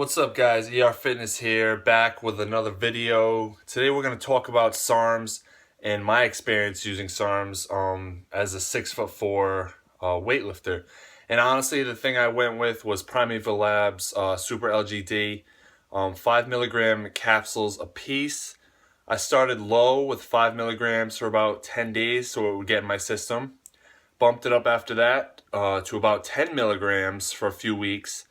What's up guys, ER Fitness here, back with another video. Today we're going to talk about SARMS and my experience using SARMS as a 6'4" weightlifter. And honestly, the thing I went with was Primeval Labs Super LGD, 5 milligram capsules a piece. I started low with 5 milligrams for about 10 days so it would get in my system. Bumped it up after that to about 10 milligrams for a few weeks.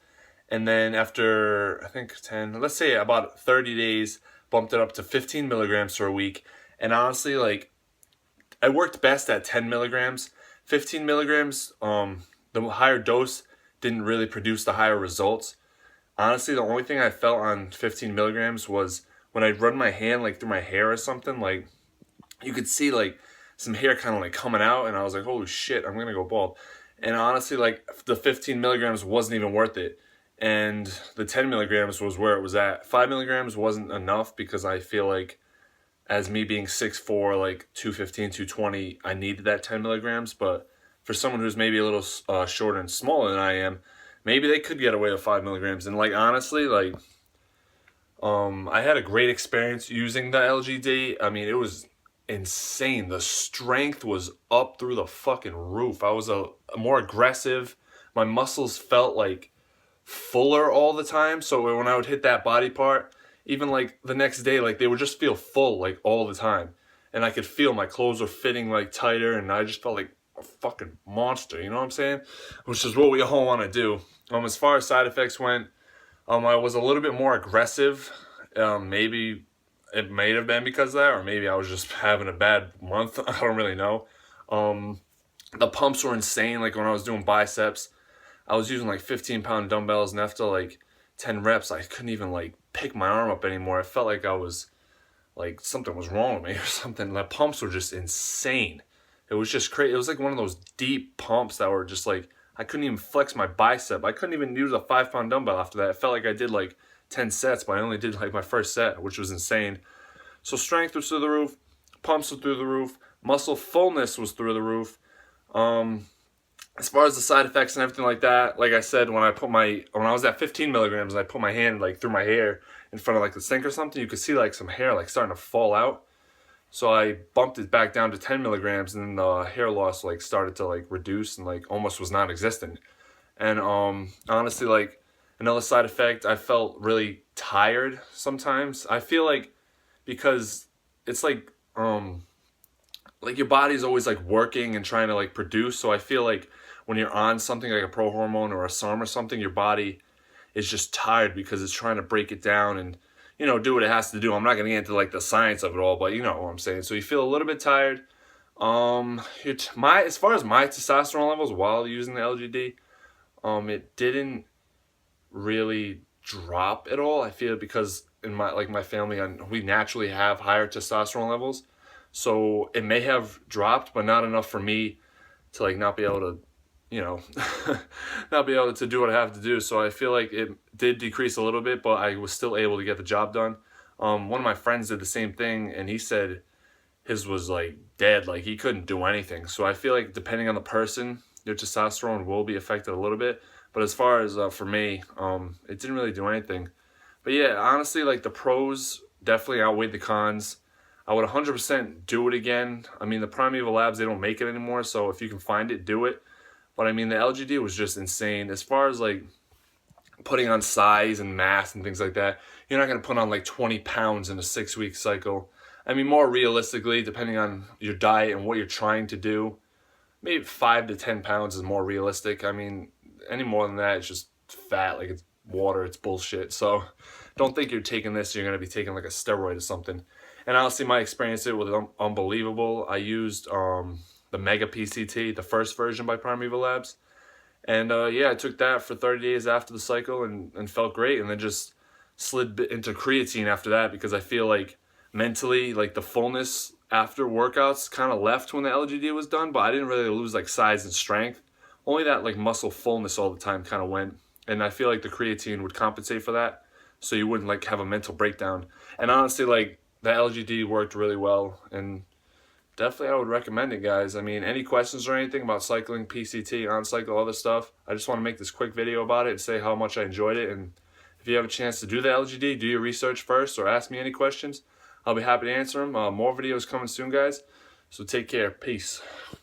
And then after, I think 10, let's say about 30 days, bumped it up to 15 milligrams for a week. And honestly, like, I worked best at 10 milligrams. 15 milligrams, the higher dose didn't really produce the higher results. Honestly, the only thing I felt on 15 milligrams was when I'd run my hand, like, through my hair or something, like, you could see, like, some hair kind of, like, coming out, and I was like, holy shit, I'm gonna go bald. And honestly, like, the 15 milligrams wasn't even worth it. And the 10 milligrams was where it was at. 5 milligrams wasn't enough because I feel like, as me being 6'4", like 215, 220, I needed that 10 milligrams. But for someone who's maybe a little shorter and smaller than I am, maybe they could get away with 5 milligrams. And like, honestly, like, I had a great experience using the LGD. I mean, it was insane. The strength was up through the fucking roof. I was a more aggressive. My muscles felt like fuller all the time, so when I would hit that body part, even like the next day, like they would just feel full like all the time, and I could feel my clothes were fitting like tighter, and I just felt like a fucking monster, you know what I'm saying? Which is what we all want to do. As far as side effects went, I was a little bit more aggressive. Maybe it may have been because of that, or maybe I was just having a bad month. I don't really know. The pumps were insane. Like when I was doing biceps, I was using like 15-pound dumbbells, and after like 10 reps, I couldn't even like pick my arm up anymore. I felt like I was, like something was wrong with me or something. The pumps were just insane. It was just crazy. It was like one of those deep pumps that were just like, I couldn't even flex my bicep. I couldn't even use a 5-pound dumbbell after that. It felt like I did like 10 sets, but I only did like my first set, which was insane. So strength was through the roof, pumps were through the roof, muscle fullness was through the roof. As far as the side effects and everything like that, like I said, when I was at 15 milligrams and I put my hand like through my hair in front of like the sink or something, you could see like some hair like starting to fall out. So I bumped it back down to 10 milligrams, and then the hair loss like started to like reduce and like almost was non-existent. And honestly, like another side effect, I felt really tired sometimes. I feel like because it's like your body's always like working and trying to like produce, so I feel like when you're on something like a pro hormone or a SARM or something, your body is just tired because it's trying to break it down and, you know, do what it has to do. I'm not gonna get into like the science of it all, but you know what I'm saying. So you feel a little bit tired. As far as my testosterone levels while using the LGD, it didn't really drop at all. I feel because in my family, we naturally have higher testosterone levels. So it may have dropped, but not enough for me to like not be able to, you know, not be able to do what I have to do. So I feel like it did decrease a little bit, but I was still able to get the job done. One of my friends did the same thing, and he said his was like dead, like he couldn't do anything. So I feel like depending on the person, your testosterone will be affected a little bit. But as far as for me, it didn't really do anything. But yeah, honestly, like the pros definitely outweighed the cons. I would 100% do it again. I mean, the Primeval Labs, they don't make it anymore, so if you can find it, do it. But I mean, the LGD was just insane. As far as like putting on size and mass and things like that, you're not going to put on like 20 pounds in a 6-week cycle. I mean, more realistically, depending on your diet and what you're trying to do, maybe 5 to 10 pounds is more realistic. I mean, any more than that, it's just fat, like it's water, it's bullshit. So don't think you're taking this, you're going to be taking like a steroid or something. And honestly, my experience it was unbelievable. I used the Mega PCT, the first version by Primeval Labs. And yeah, I took that for 30 days after the cycle and felt great. And then just slid into creatine after that because I feel like mentally, like the fullness after workouts kind of left when the LGD was done. But I didn't really lose like size and strength. Only that like muscle fullness all the time kind of went. And I feel like the creatine would compensate for that. So you wouldn't like have a mental breakdown. And honestly, like the LGD worked really well, and definitely I would recommend it, guys. I mean, any questions or anything about cycling, PCT, on cycle, other stuff, I just want to make this quick video about it and say how much I enjoyed it, and If you have a chance to do the LGD, do your research first or ask me any questions. I'll be happy to answer them. More videos coming soon, guys. So take care. Peace.